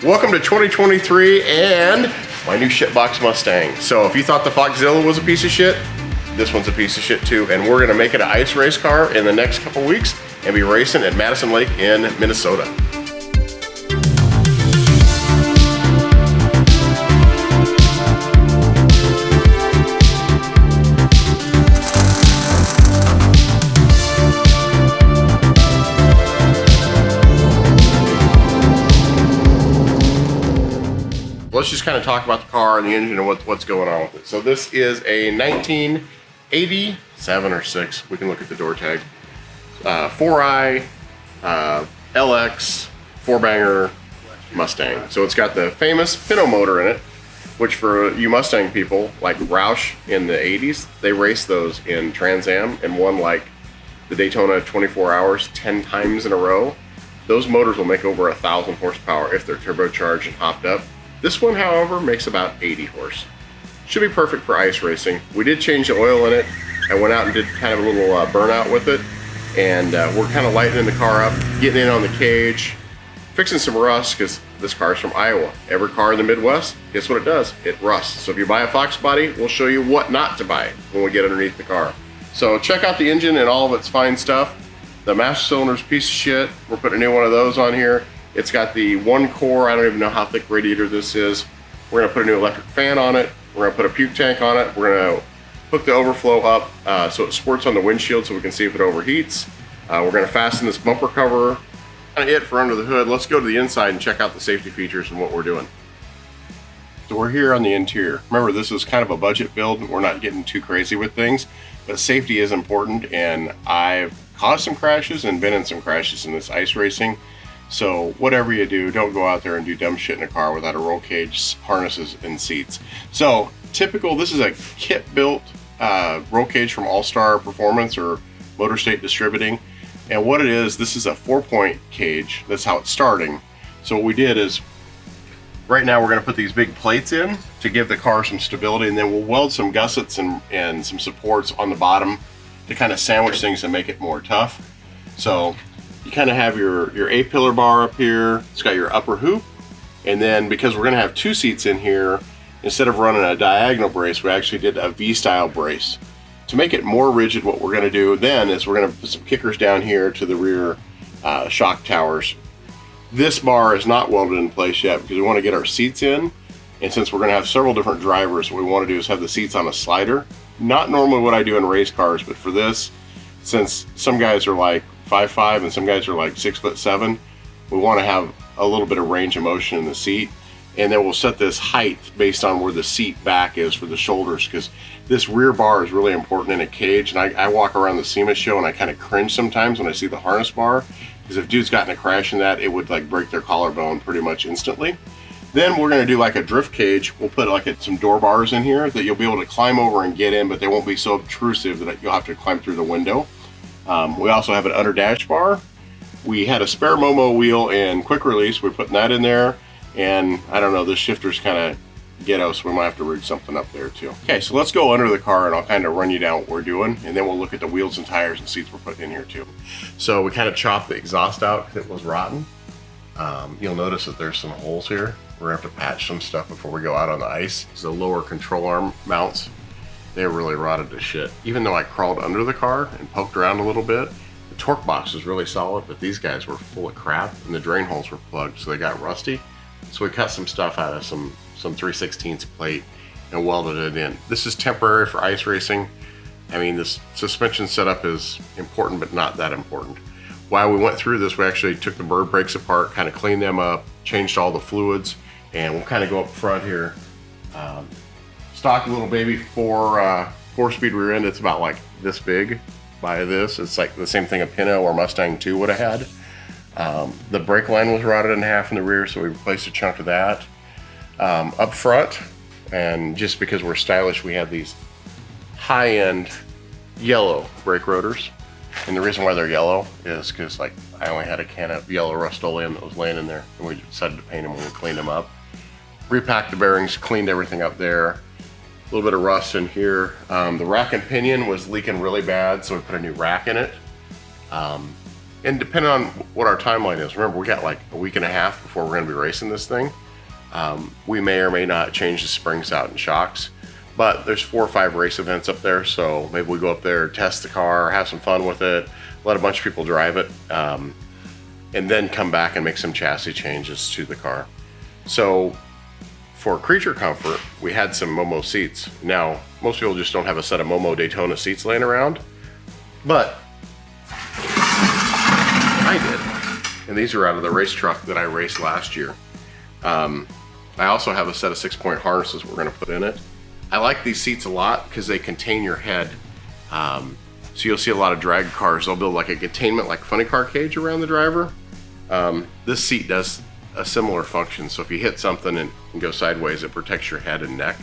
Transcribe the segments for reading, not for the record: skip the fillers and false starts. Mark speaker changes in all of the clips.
Speaker 1: Welcome to 2023 and my new shitbox Mustang. So if you thought the Foxzilla was a piece of shit, this one's a piece of shit too. And we're gonna make it an ice race car in the next couple weeks and be racing at Madison Lake in Minnesota. Let's just kind of talk about the car and the engine and what's going on with it. So this is a 1987 or 6, we can look at the door tag, 4i LX 4-banger Mustang. So it's got the famous Pinto motor in it, which for you Mustang people like Roush in the 80s, they raced those in Trans Am and won like the Daytona 24 hours 10 times in a row. Those motors will make over 1,000 horsepower if they're turbocharged and hopped up. This one, however, makes about 80 horse. Should be perfect for ice racing. We did change the oil in it. I went out and did kind of a little burnout with it. And we're kind of lightening the car up, getting in on the cage, fixing some rust, because this car is from Iowa. Every car in the Midwest, guess what it does? It rusts. So if you buy a Fox body, we'll show you what not to buy when we get underneath the car. So check out the engine and all of its fine stuff. The master cylinder's a piece of shit. We're putting a new one of those on here. It's got the one core, I don't even know how thick radiator this is. We're gonna put a new electric fan on it. We're gonna put a puke tank on it. We're gonna hook the overflow up so it squirts on the windshield so we can see if it overheats. We're gonna fasten this bumper cover. Kind of it for under the hood. Let's go to the inside and check out the safety features and what we're doing. So we're here on the interior. Remember, this is kind of a budget build. We're not getting too crazy with things, but safety is important, and I've caused some crashes and been in some crashes in this ice racing. So whatever you do, don't go out there and do dumb shit in a car without a roll cage, harnesses, and seats. So typical, this is a kit-built roll cage from All-Star Performance or Motor State Distributing. And what it is, this is a 4-point cage. That's how it's starting. So what we did is, right now we're gonna put these big plates in to give the car some stability, and then we'll weld some gussets and some supports on the bottom to kind of sandwich things and make it more tough. So you kind of have your A-pillar bar up here. It's got your upper hoop. And then because we're gonna have 2 seats in here, instead of running a diagonal brace, we actually did a V-style brace. To make it more rigid, what we're gonna do then is we're gonna put some kickers down here to the rear shock towers. This bar is not welded in place yet because we wanna get our seats in. And since we're gonna have several different drivers, what we wanna do is have the seats on a slider. Not normally what I do in race cars, but for this, since some guys are like 5'5" and some guys are like 6'7", we want to have a little bit of range of motion in the seat, and then we'll set this height based on where the seat back is for the shoulders, because this rear bar is really important in a cage. And I walk around the SEMA show and I kind of cringe sometimes when I see the harness bar, because if dudes got in a crash in that, it would like break their collarbone pretty much instantly. Then we're going to do like a drift cage. We'll put like some door bars in here that you'll be able to climb over and get in, but they won't be so obtrusive that you'll have to climb through the window. We also have an under dash bar. We had a spare Momo wheel in quick release. We're putting that in there. And I don't know, this shifter's kind of ghetto, so we might have to rig something up there too. Okay, so let's go under the car and I'll kind of run you down what we're doing. And then we'll look at the wheels and tires and seats we're putting in here too. So we kind of chopped the exhaust out because it was rotten. You'll notice that there's some holes here. We're gonna have to patch some stuff before we go out on the ice. The lower control arm mounts, they're really rotted to shit. Even though I crawled under the car and poked around a little bit, the torque box was really solid, but these guys were full of crap and the drain holes were plugged, so they got rusty. So we cut some stuff out of some 3/16 plate and welded it in. This is temporary for ice racing. I mean, this suspension setup is important, but not that important. While we went through this, we actually took the bird brakes apart, kind of cleaned them up, changed all the fluids, and we'll kind of go up front here. Stock little baby 4-speed rear end. It's about like this big by this. It's like the same thing a Pinto or Mustang 2 would have had. The brake line was rotted in half in the rear, so we replaced a chunk of that. Up front, and just because we're stylish, we have these high-end yellow brake rotors. And the reason why they're yellow is because like I only had a can of yellow Rust-Oleum that was laying in there, and we decided to paint them when we cleaned them up. Repacked the bearings, cleaned everything up there. A little bit of rust in here. The rack and pinion was leaking really bad, so we put a new rack in it. And depending on what our timeline is, remember we got like a week and a half before we're going to be racing this thing. We may or may not change the springs out and shocks, but there's 4 or 5 race events up there, so maybe we go up there, test the car, have some fun with it, let a bunch of people drive it, and then come back and make some chassis changes to the car. So for creature comfort, we had some Momo seats. Now, most people just don't have a set of Momo Daytona seats laying around, but I did. And these are out of the race truck that I raced last year. I also have a set of 6-point harnesses we're gonna put in it. I like these seats a lot because they contain your head. So you'll see a lot of drag cars, they'll build like a containment, like funny car cage around the driver. This seat does a similar function. So if you hit something and go sideways, it protects your head and neck.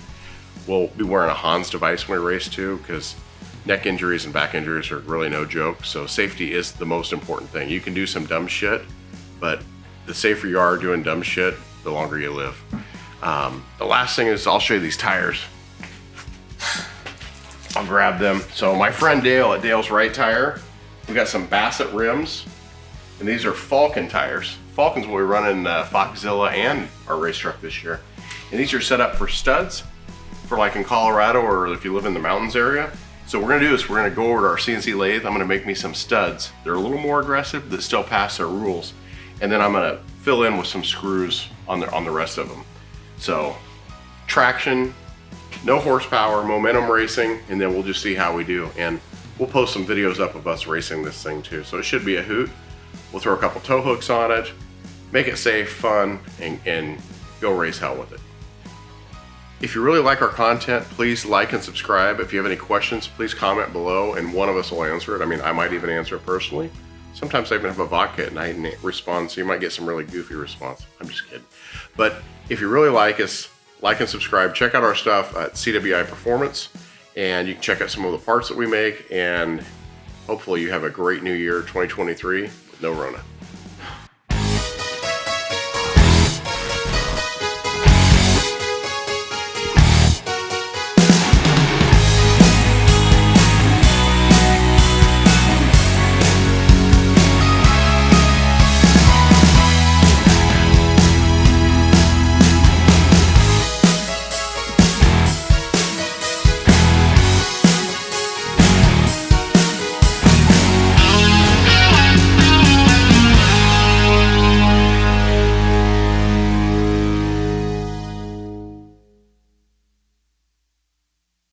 Speaker 1: We'll be wearing a Hans device when we race too, because neck injuries and back injuries are really no joke. So safety is the most important thing. You can do some dumb shit, but the safer you are doing dumb shit, the longer you live. The last thing is I'll show you these tires. I'll grab them. So my friend Dale at Dale's Right Tire, we got some Bassett rims, and these are Falcon tires. Falcons will be running Foxzilla and our race truck this year. And these are set up for studs, for like in Colorado or if you live in the mountains area. So what we're gonna do is we're gonna go over to our CNC lathe. I'm gonna make me some studs. They're a little more aggressive, that still pass their rules. And then I'm gonna fill in with some screws on the rest of them. So traction, no horsepower, momentum racing, and then we'll just see how we do. And we'll post some videos up of us racing this thing too. So it should be a hoot. We'll throw a couple tow hooks on it, make it safe, fun, and go race hell with it. If you really like our content, please like and subscribe. If you have any questions, please comment below and one of us will answer it. I mean, I might even answer it personally. Sometimes I even have a vodka at night and respond, so you might get some really goofy response. I'm just kidding. But if you really like us, like and subscribe. Check out our stuff at CWI Performance, and you can check out some of the parts that we make, and hopefully you have a great new year, 2023, with no Rona.